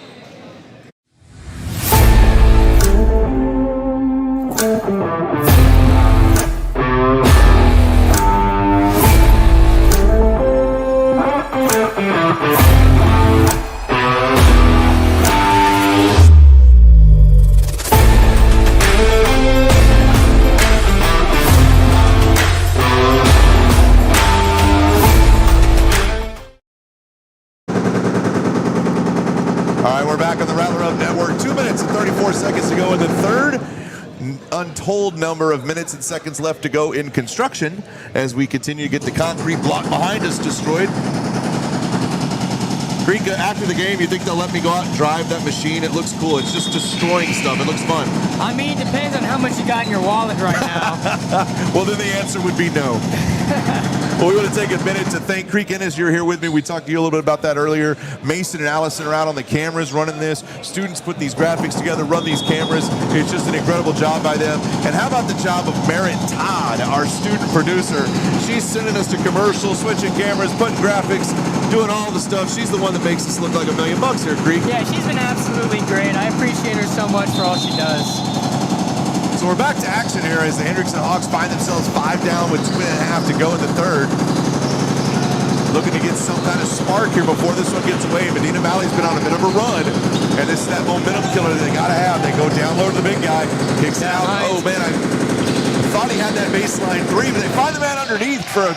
Seconds to go in the third. Untold number of minutes and seconds left to go in construction as we continue to get the concrete block behind us destroyed. Creek, after the game, you think they'll let me go out and drive that machine? It looks cool. It's just destroying stuff. It looks fun. I mean, it depends on how much you got in your wallet right now. Well, then the answer would be no. Well, we want to take a minute to thank Creek Ennis. You're here with me. We talked to you a little bit about that earlier. Mason and Allison are out on the cameras running this. Students put these graphics together, run these cameras. It's just an incredible job by them. And how about the job of Merritt Todd, our student producer? She's sending us to commercials, switching cameras, putting graphics, doing all the stuff. She's the one that makes us look like $1 million here, Creek. Yeah, she's been absolutely great. I appreciate her so much for all she does. So we're back to action here as the Hendrickson Hawks find themselves 5 down with 2.5 to go in the third. Looking to get some kind of spark here before this one gets away. Medina Valley's been on a bit of a run, and this is that momentum killer that they got to have. They go down low to the big guy, kicks it out. Nice. Oh, man, I thought he had that baseline three, but they find the man underneath for a...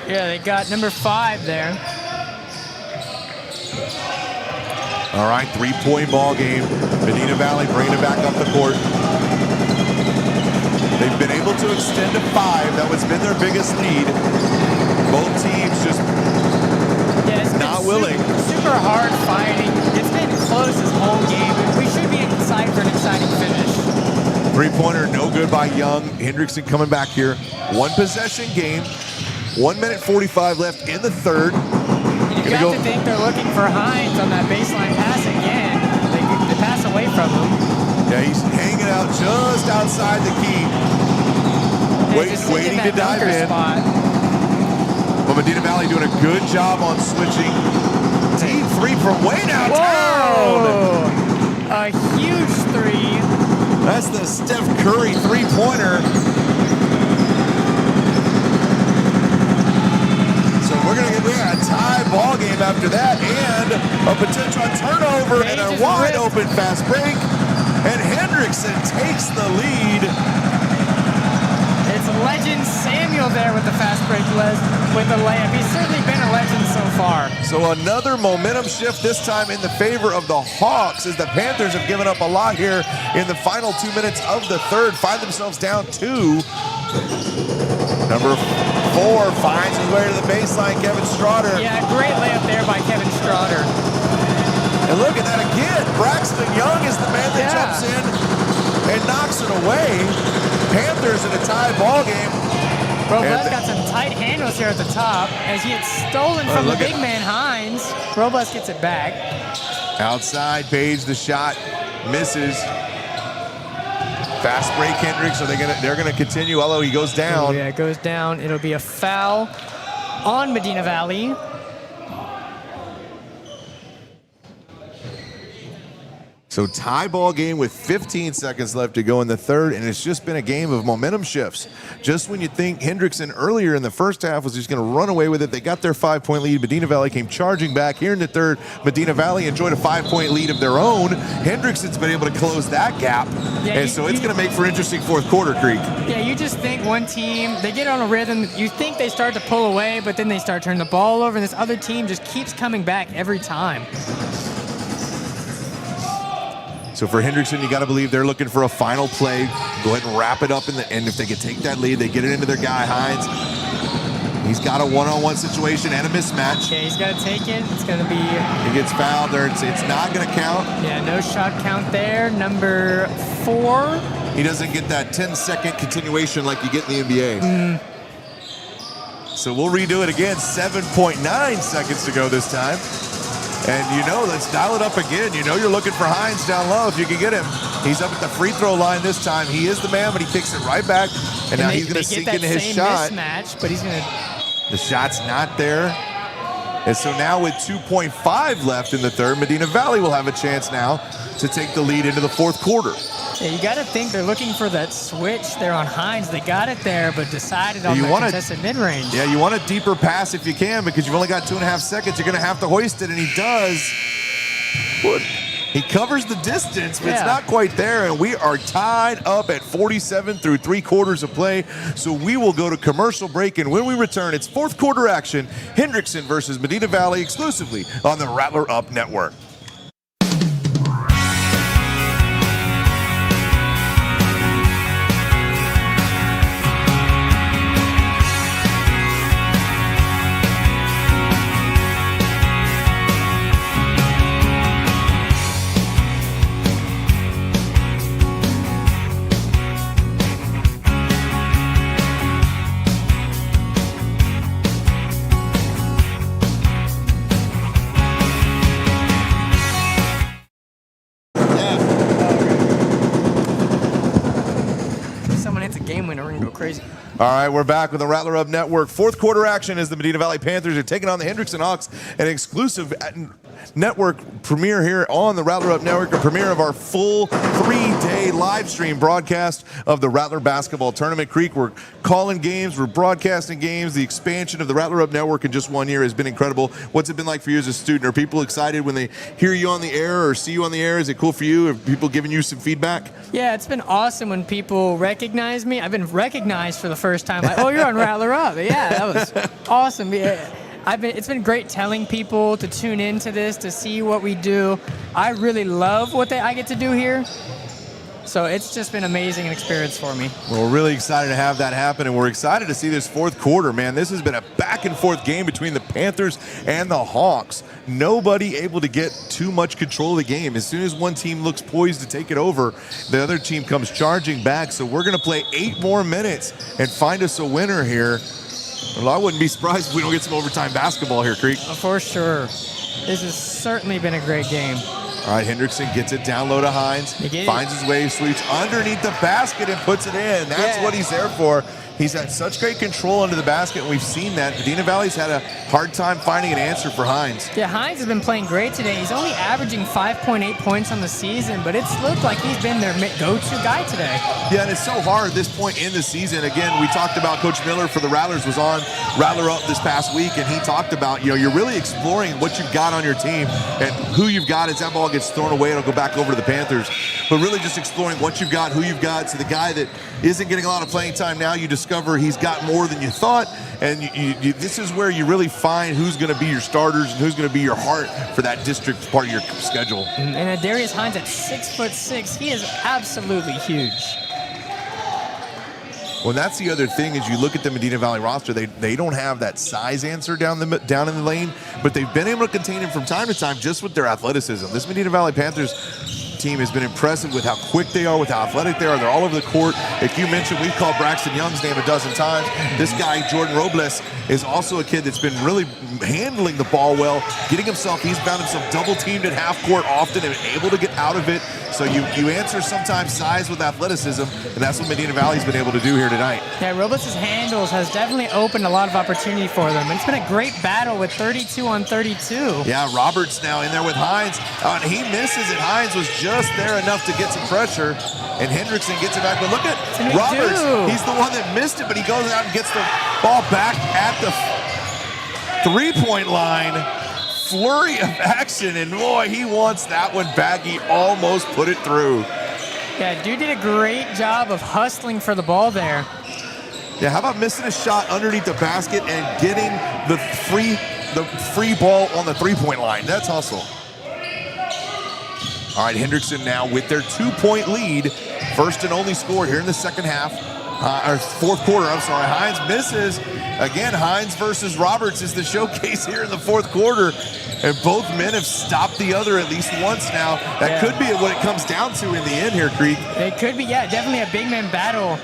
Yeah, they got number 5 there. All right, 3-point ball game. Medina Valley bringing it back up the court. They've been able to extend to 5. That was been their biggest lead. Both teams just not willing. Super hard fighting. It's been close this whole game. We should be excited for an exciting finish. Three-pointer, no good by Young. Hendrickson coming back here. 1-possession game. 1 minute 45 left in the third. You got to think they're looking for Hines on that baseline pass again. They pass away from him. Yeah, he's hanging out just outside the key. Waiting to dive in. Spot. But Medina Valley doing a good job on switching. Deep three from way downtown. Whoa. A huge three. That's the Steph Curry three-pointer. We're going to get a tie ball game after that, and a potential turnover and a wide open fast break. And Hendrickson takes the lead. It's legend Samuel there with the fast break with the layup. He's certainly been a legend so far. So another momentum shift, this time in the favor of the Hawks, as the Panthers have given up a lot here in the final 2 minutes of the third, find themselves down 2. Number 4 finds his way to the baseline, Kevin Strotter. Yeah, great layup there by Kevin Strotter. And look at that again. Braxton Young is the man that jumps in and knocks it away. Panthers in a tie ball game. Robles got some tight handles here at the top as he had stolen from the big man Hines. Robles gets it back. Outside, Page the shot misses. Fast break, Hendricks. They're gonna continue, although he goes down. Oh, yeah, it goes down. It'll be a foul on Medina Valley. So So tie ball game with 15 seconds left to go in the third, and it's just been a game of momentum shifts. Just when you think Hendrickson earlier in the first half was just going to run away with it, they got their 5-point lead. Medina Valley came charging back. Here in the third, Medina Valley enjoyed a 5-point lead of their own. Hendrickson's been able to close that gap, and so it's going to make for interesting fourth quarter, Creek. Yeah, you just think one team, they get on a rhythm, you think they start to pull away, but then they start turning the ball over, and this other team just keeps coming back every time. So for Hendrickson, you got to believe they're looking for a final play. Go ahead and wrap it up in the end. If they can take that lead, they get it into their guy, Hines. He's got a one-on-one situation and a mismatch. Okay, he's got to take it. It's going to be... He gets fouled there. It's not going to count. Yeah, no shot count there. Number 4. He doesn't get that 10-second continuation like you get in the NBA. So we'll redo it again. 7.9 seconds to go this time. And let's dial it up again. You're looking for Hines down low if you can get him. He's up at the free throw line this time. He is the man, but he kicks it right back. And now he's going to sink into his shot. Mismatch, but he's going to... The shot's not there. And so now with 2.5 left in the third, Medina Valley will have a chance now to take the lead into the fourth quarter. Yeah, you got to think they're looking for that switch there on Hines. They got it there, but decided on that contested mid-range. Yeah, you want a deeper pass if you can, because you've only got 2.5 seconds. You're going to have to hoist it, and he does. He covers the distance, but it's not quite there, and we are tied up at 47 through 3 quarters of play. So we will go to commercial break, and when we return, it's fourth quarter action, Hendrickson versus Medina Valley, exclusively on the Rattler Up Network. Crazy. All right, we're back with the Rattler Up Network. Fourth quarter action as the Medina Valley Panthers are taking on the Hendrickson Hawks, an exclusive network premiere here on the Rattler Up Network, a premiere of our full 3-day live stream broadcast of the Rattler Basketball Tournament. Creek, we're calling games, we're broadcasting games. The expansion of the Rattler Up Network in just 1 year has been incredible. What's it been like for you as a student? Are people excited when they hear you on the air or see you on the air? Is it cool for you? Are people giving you some feedback? Yeah, it's been awesome when people recognize me. I've been recognized for the first time. Like, oh, you're on Rattler Up. Yeah, that was awesome. Yeah. It's been great telling people to tune into this, to see what we do. I really love what I get to do here. So it's just been an amazing experience for me. Well, we're really excited to have that happen, and we're excited to see this fourth quarter, man. This has been a back-and-forth game between the Panthers and the Hawks. Nobody able to get too much control of the game. As soon as one team looks poised to take it over, the other team comes charging back. So we're going to play 8 more minutes and find us a winner here. Well, I wouldn't be surprised if we don't get some overtime basketball here, Creek. For sure. This has certainly been a great game. All right, Hendrickson gets it down low to Hines, finds his way, sweeps underneath the basket and puts it in. That's what he's there for. He's had such great control under the basket, and we've seen that. Medina Valley's had a hard time finding an answer for Hines. Yeah, Hines has been playing great today. He's only averaging 5.8 points on the season, but it's looked like he's been their go-to guy today. Yeah, and it's so hard at this point in the season. Again, we talked about Coach Miller for the Rattlers was on Rattler Up this past week, and he talked about, you're really exploring what you've got on your team and who you've got. As that ball gets thrown away, it'll go back over to the Panthers. But really just exploring what you've got, who you've got. So the guy that isn't getting a lot of playing time now, you discover he's got more than you thought, and this is where you really find who's going to be your starters and who's going to be your heart for that district part of your schedule. And Darius Hines at 6'6", he is absolutely huge. Well, that's the other thing is you look at the Medina Valley roster, they don't have that size answer down in the lane, but they've been able to contain him from time to time just with their athleticism. This Medina Valley Panthers team has been impressive with how quick they are, with how athletic they are. They're all over the court. Like you mentioned, we've called Braxton Young's name a dozen times. This guy, Jordan Robles, is also a kid that's been really handling the ball well, he's found himself double-teamed at half court often and able to get out of it. So you answer sometimes size with athleticism, and that's what Medina Valley's been able to do here tonight. Yeah, Robles' handles has definitely opened a lot of opportunity for them. And it's been a great battle with 32 on 32. Yeah, Roberts now in there with Hines. And he misses it. Hines was just just there enough to get some pressure, and Hendrickson gets it back. But look at What Roberts. do? He's the one that missed it, but he goes out and gets the ball back at the three-point line. Flurry of action, and boy, he wants that one back. He almost put it through. Yeah, dude did a great job of hustling for the ball there. Yeah, how about missing a shot underneath the basket and getting the free ball on the three-point line? That's hustle. All right, Hendrickson now with their 2-point lead. First and only score here in the second half. Or fourth quarter, I'm sorry. Hines misses. Again, Hines versus Roberts is the showcase here in the fourth quarter. And both men have stopped the other at least once now. That could be what it comes down to in the end here, Creek. It could be, yeah, definitely a big man battle.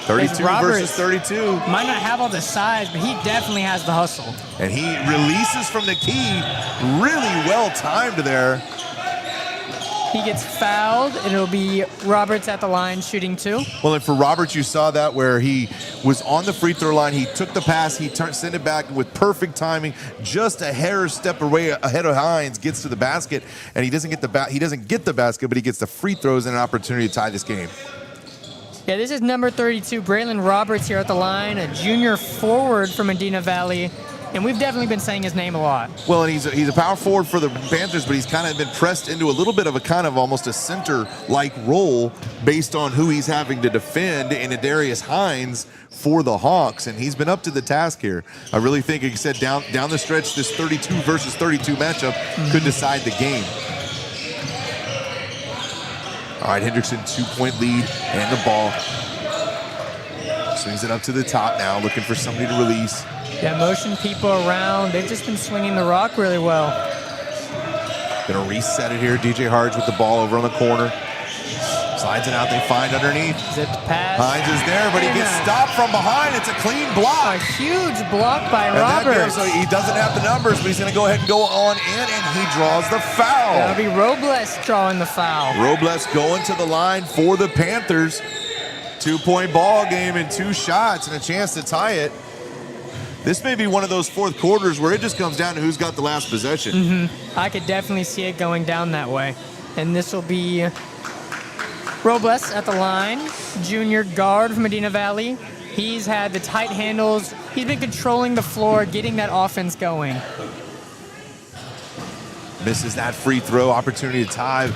32 versus 32. Might not have all the size, but he definitely has the hustle. And he releases from the key. Really well timed there. He gets fouled, and it'll be Roberts at the line shooting 2. Well, and for Roberts, you saw that where he was on the free throw line. He took the pass. He sent it back with perfect timing, just a hair step away ahead of Hines. Gets to the basket, and he doesn't get the basket, but he gets the free throws and an opportunity to tie this game. Yeah, this is number 32, Braylon Roberts here at the line, a junior forward from Medina Valley. And we've definitely been saying his name a lot. Well, and he's a power forward for the Panthers, but he's kind of been pressed into a little bit of a kind of almost a center-like role based on who he's having to defend in Adarius Hines for the Hawks, and he's been up to the task here. I really think, like you said, down the stretch, this 32 versus 32 matchup could decide the game. All right, Hendrickson, 2-point lead and the ball. Swings it up to the top now, looking for somebody to release. Yeah, motion people around. They've just been swinging the rock really well. Gonna reset it here. DJ Harge with the ball over on the corner. Slides it out, they find underneath. Zipped pass. Hines is there, but he gets stopped from behind. It's a clean block. A huge block by And Roberts. so he doesn't have the numbers, but he's gonna go ahead and go on in, and he draws the foul. That'll be Robles drawing the foul. Robles going to the line for the Panthers. 2-point ball game and 2 shots and a chance to tie it. This may be one of those fourth quarters where it just comes down to who's got the last possession. I could definitely see it going down that way. And this will be Robles at the line, junior guard from Medina Valley. He's had the tight handles. He's been controlling the floor, getting that offense going. Misses that free throw. Opportunity to tie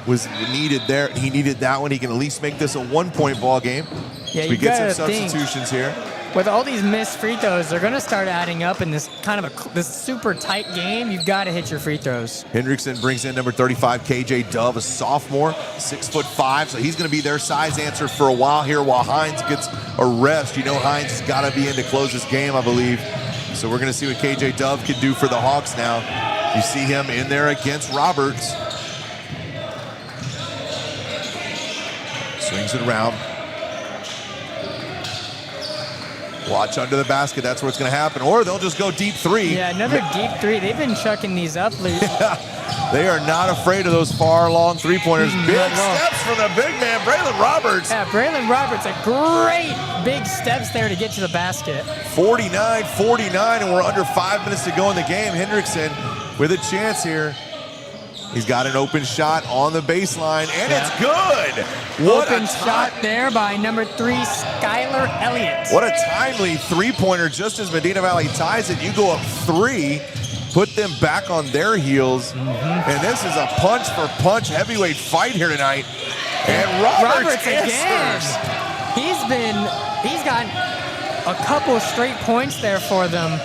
was needed there. He needed that one. He can at least make this a 1-point ball game. Yeah, So we get some gotta think. substitutions here. With all these missed free throws, they're going to start adding up in this kind of this super tight game. You've got to hit your free throws. Hendrickson brings in number 35, KJ Dove, a sophomore, 6'5", so he's going to be their size answer for a while here while Hines gets a rest. You know Hines has got to be in to close this game, I believe. So we're going to see what KJ Dove can do for the Hawks now. You see him in there against Roberts. Swings it around. Watch under the basket. That's where it's going to happen. Or they'll just go deep 3. Yeah, another deep 3. They've been chucking these up lately. They are not afraid of those far, long three-pointers. Big not at all. steps from the big man, Braylon Roberts. Yeah, Braylon Roberts, a great big steps there to get to the basket. 49-49, and we're under 5 minutes to go in the game. Hendrickson with a chance here. He's got an open shot on the baseline, and it's good. What Open a shot there by number 3, Skylar Elliott. What a timely three-pointer. Just as Medina Valley ties it, you go up 3, put them back on their heels. And this is a punch-for-punch heavyweight fight here tonight. And Roberts again. He's gotten a couple straight points there for them.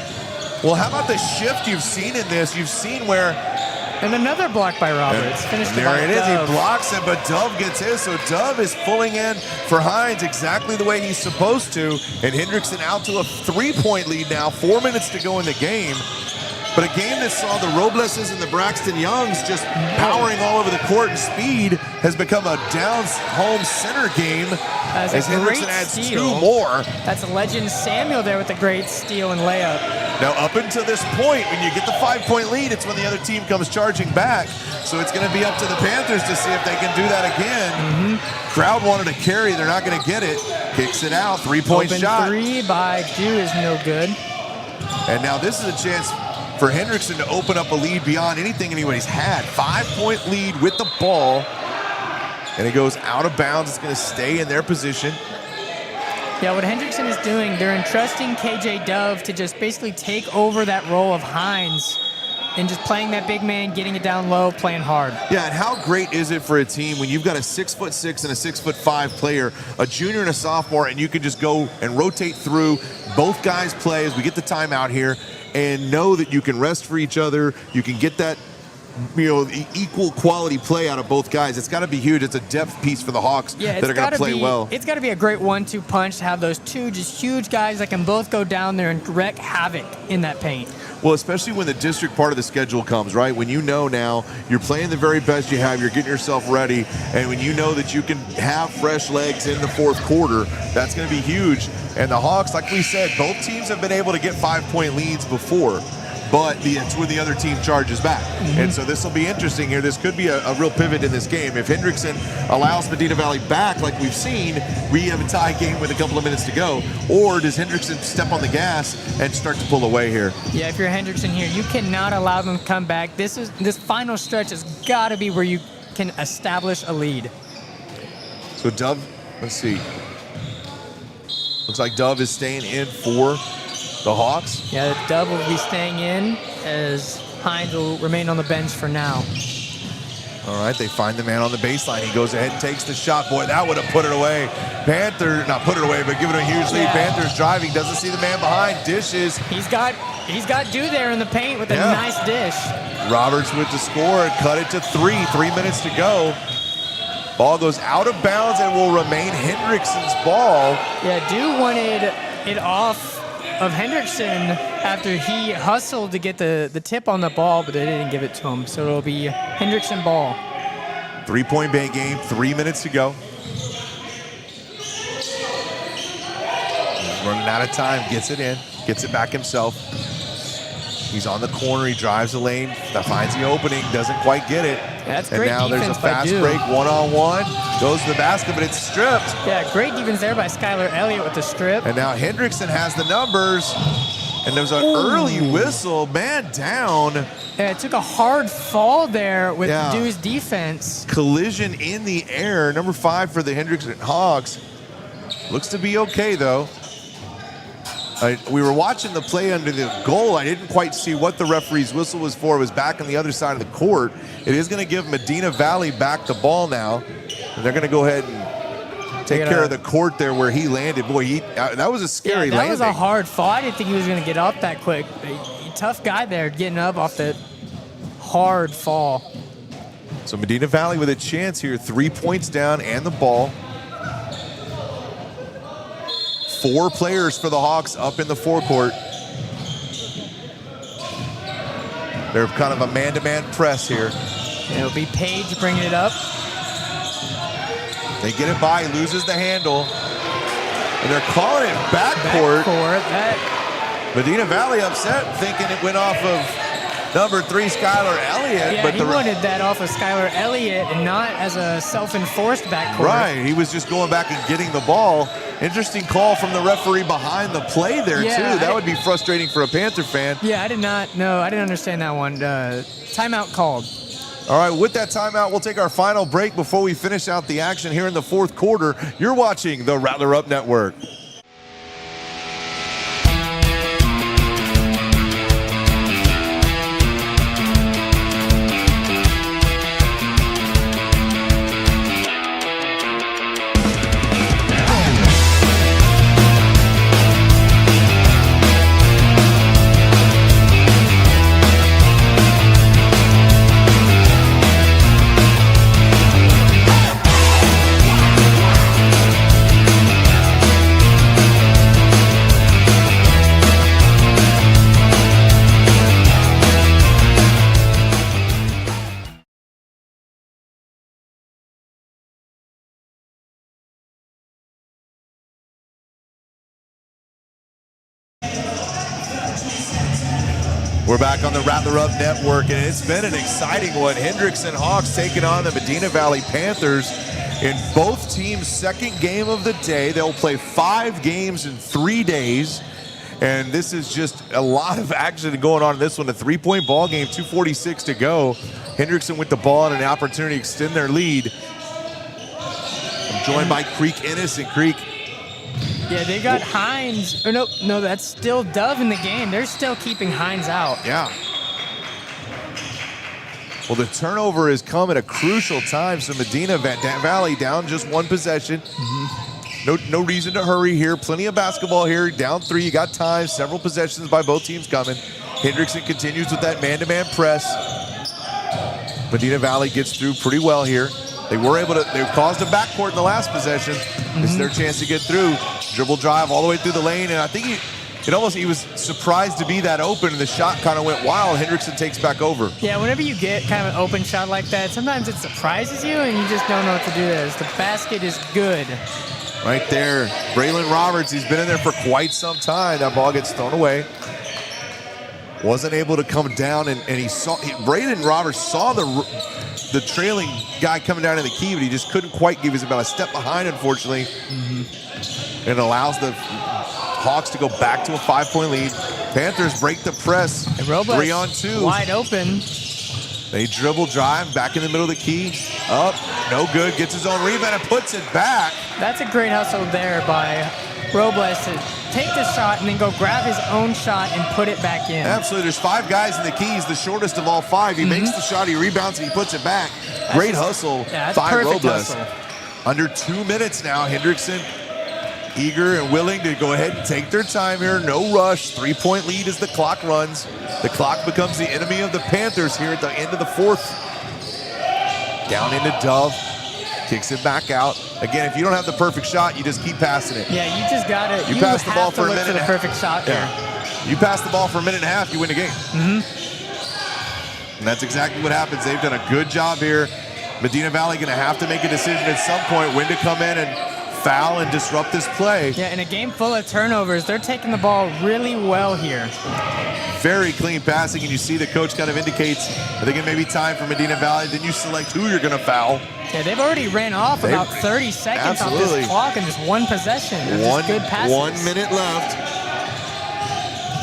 Well, how about the shift you've seen in this? You've seen where... And another block by Roberts. Finished there by it is. Dove. He blocks it, but Dove gets his. So Dove is pulling in for Hines exactly the way he's supposed to. And Hendrickson out to a 3-point lead now. 4 minutes to go in the game. But a game that saw the Robleses and the Braxton Youngs just powering all over the court and speed has become a down-home center game as Hendrickson adds steal. 2 more. That's legend Samuel there with a great steal and layup. Now, up until this point, when you get the 5-point lead, it's when the other team comes charging back. So it's going to be up to the Panthers to see if they can do that again. Crowd wanted to carry. They're not going to get it. Kicks it out. 3-point shot. 3 by Dew is no good. And now this is a chance for Hendrickson to open up a lead beyond anything anybody's had. 5-point lead with the ball. and it goes out of bounds. It's going to stay in their position. Yeah, what Hendrickson is doing, they're entrusting KJ Dove to just basically take over that role of Hines and just playing that big man, getting it down low, playing hard. Yeah, and how great is it for a team when you've got a 6'6" and a 6'5" player, a junior and a sophomore, and you can just go and rotate through. Both guys play as we get the timeout here, and know that you can rest for each other. You can get that, equal quality play out of both guys. It's got to be huge. It's a depth piece for the Hawks that are going to play well. It's got to be a great 1-2 punch to have those two just huge guys that can both go down there and wreak havoc in that paint. Well, especially when the district part of the schedule comes, right? When you know now you're playing the very best you have, you're getting yourself ready, and when you know that you can have fresh legs in the fourth quarter, that's going to be huge. And the Hawks, like we said, both teams have been able to get 5-point leads before, but it's when the other team charges back. And so this will be interesting here. This could be a real pivot in this game. If Hendrickson allows Medina Valley back like we've seen, we have a tie game with a couple of minutes to go. Or does Hendrickson step on the gas and start to pull away here? Yeah, if you're Hendrickson here, you cannot allow them to come back. This final stretch has got to be where you can establish a lead. So Dove, let's see. Looks like Dove is staying in for the Hawks. Yeah, Dove will be staying in as Hines will remain on the bench for now. All right, they find the man on the baseline. He goes ahead and takes the shot. Boy, that would have put it away. Panther, not put it away, but give it a huge lead. Yeah. Panthers driving, doesn't see the man behind, dishes. He's got Dew there in the paint with a nice dish. Roberts with the score and cut it to 3. 3 minutes to go. Ball goes out of bounds and will remain Hendrickson's ball. Yeah, Dew wanted it off of Hendrickson after he hustled to get the tip on the ball, but they didn't give it to him. So it'll be Hendrickson ball. 3-point Bay game, 3 minutes to go. He's running out of time, gets it in, gets it back himself. He's on the corner, he drives the lane, finds the opening, doesn't quite get it. That's and great now there's a defense by fast Dew. break, one-on-one, goes to the basket, but it's stripped. Yeah, great defense there by Skylar Elliott with the strip. And now Hendrickson has the numbers, and there's an early whistle, man down. Yeah, it took a hard fall there with Yeah. Dew's defense. Collision in the air, number 5 for the Hendrickson Hawks. Looks to be okay, though. We were watching the play under the goal. I didn't quite see what the referee's whistle was for. It was back on the other side of the court. It is going to give Medina Valley back the ball now. And they're going to go ahead and take care of the court there where he landed. Boy, that was a scary landing. That was a hard fall. I didn't think he was going to get up that quick. Tough guy there getting up off that hard fall. So Medina Valley with a chance here. 3 points down and the ball. 4 players for the Hawks up in the forecourt. They're kind of a man-to-man press here. It'll be Page bringing it up. They get it by, loses the handle. And they're calling it backcourt. Medina Valley upset, thinking it went off of number 3, Skylar Elliott. Yeah, but he wanted that off of Skylar Elliott and not as a self-enforced backcourt. Right, he was just going back and getting the ball. Interesting call from the referee behind the play there, too. That would be frustrating for a Panther fan. Yeah, I did not know. I didn't understand that one. Timeout called. All right, with that timeout, we'll take our final break before we finish out the action here in the fourth quarter. You're watching the Rattler Up Network. We're back on the Rattler Up Network, and it's been an exciting one. Hendrickson Hawks taking on the Medina Valley Panthers in both teams' second game of the day. They'll play 5 games in 3 days, and this is just a lot of action going on in this one. A 3-point ball game, 2:46 to go. Hendrickson with the ball and an opportunity to extend their lead. I'm joined by Creek Ennis, and Creek. Yeah, they got Hines. Or no, that's still Dove in the game. They're still keeping Hines out. Yeah. Well, the turnover has come at a crucial time, so Medina Valley down just one possession. No reason to hurry here. Plenty of basketball here. Down 3, you got time. Several possessions by both teams coming. Hendrickson continues with that man-to-man press. Medina Valley gets through pretty well here. They caused a backcourt in the last possession. This is their chance to get through. Dribble drive all the way through the lane, and I think he was surprised to be that open, and the shot kind of went wild. Hendrickson takes back over. Yeah, whenever you get kind of an open shot like that, sometimes it surprises you, and you just don't know what to do there. The basket is good. Right there, Braylon Roberts, he's been in there for quite some time. That ball gets thrown away. Wasn't able to come down, and Braylon Roberts saw the trailing guy coming down in the key, but he just couldn't quite give. He was about a step behind, unfortunately. And it allows the Hawks to go back to a 5-point lead. Panthers break the press. And Robles 3 on 2. Wide open. They dribble drive back in the middle of the key. Up, no good. Gets his own rebound and puts it back. That's a great hustle there by Robles to take the shot and then go grab his own shot and put it back in. Absolutely. There's 5 guys in the key. He's the shortest of all 5. He makes the shot, he rebounds, and he puts it back. Great hustle by Robles. Under 2 minutes now. Hendrickson eager and willing to go ahead and take their time here. No rush. 3-point lead as the clock runs. The clock becomes the enemy of the Panthers here at the end of the 4th. Down into Dove. Kicks it back out. Again, if you don't have the perfect shot, you just keep passing it. Yeah, you just got it. You pass the ball for a minute. The perfect shot there. You pass the ball for a minute and a half, you win the game. And that's exactly what happens. They've done a good job here. Medina Valley going to have to make a decision at some point when to come in and foul and disrupt this play. Yeah, in a game full of turnovers, they're taking the ball really well here. Very clean passing, and you see the coach kind of indicates, I think it may be time for Medina Valley. Then you select who you're going to foul. Yeah, they've already ran off about 30 seconds off this clock in just one possession. Just good passes. 1 minute left.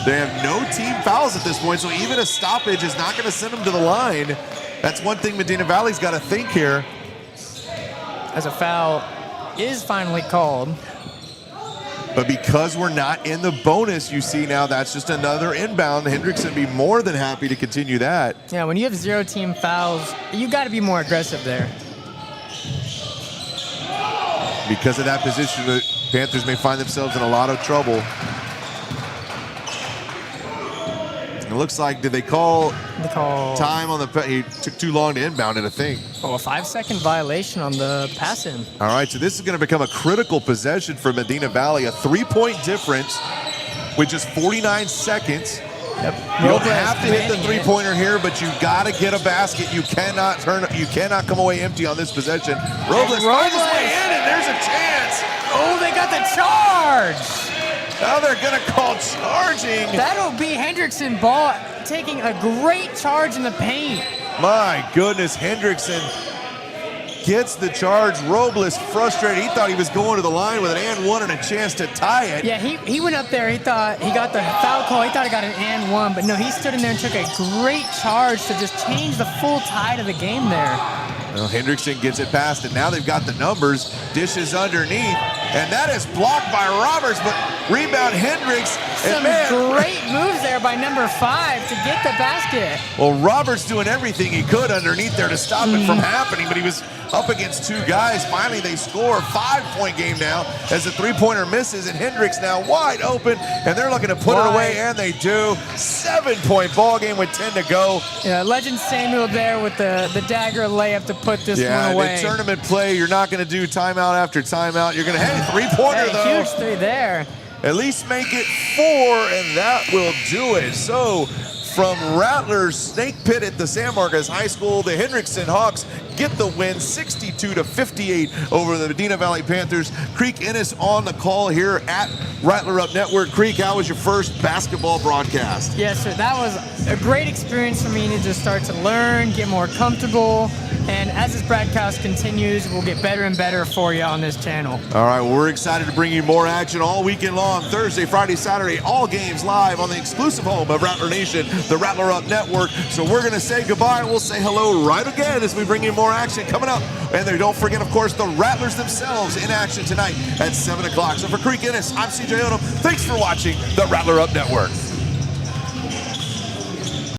They have no team fouls at this point, so even a stoppage is not going to send them to the line. That's one thing Medina Valley's got to think here. As a foul is finally called. But because we're not in the bonus, you see now that's just another inbound. Hendrickson be more than happy to continue that. Yeah, when you have 0 team fouls, you got to be more aggressive there. Because of that position, the Panthers may find themselves in a lot of trouble. It looks like, did they call time on the, he took too long to inbound it, I think. Oh, a 5-second violation on the pass-in. All right, so this is going to become a critical possession for Medina Valley. A 3-point difference with just 49 seconds. Yep. You don't have to hit the 3-pointer here, but you got to get a basket. You cannot come away empty on this possession. Robles finds his way in, and there's a chance. Oh, they got the charge. Now they're going to call charging. That'll be Hendrickson ball taking a great charge in the paint. My goodness, Hendrickson gets the charge. Robles frustrated. He thought he was going to the line with an and one and a chance to tie it. Yeah, he went up there. He thought he got the foul call. He thought he got an and one, but no, he stood in there and took a great charge to just change the full tide of the game there. Well, Hendrickson gets it past, and now they've got the numbers. Dishes underneath, and that is blocked by Roberts, but rebound Hendricks. Some great moves there by number 5 to get the basket. Well, Roberts doing everything he could underneath there to stop it from happening, but he was up against 2 guys. Finally, they score. 5-point game now as the 3-pointer misses, and Hendricks now wide open, and they're looking to put it away, and they do. 7-point ball game with 10 to go. Yeah, Legend Samuel there with the dagger layup to put this one away. In tournament play, you're not going to do timeout after timeout. You're going to have a 3-pointer, though. Huge 3 there. At least make it 4, and that will do it. So, from Rattler's Snake Pit at the San Marcos High School, the Hendrickson Hawks get the win 62-58 over the Medina Valley Panthers. Creek Ennis on the call here at Rattler Up Network. Creek, how was your first basketball broadcast? Yes, sir. That was a great experience for me to just start to learn, get more comfortable, And as this broadcast continues, we'll get better and better for you on this channel. All right, well, we're excited to bring you more action all weekend long. Thursday, Friday, Saturday, all games live on the exclusive home of Rattler Nation, the Rattler Up Network. So we're going to say goodbye, and we'll say hello right again as we bring you more action coming up. And then don't forget, of course, the Rattlers themselves in action tonight at 7 o'clock. So for Creek Ennis, I'm CJ Odom. Thanks for watching the Rattler Up Network.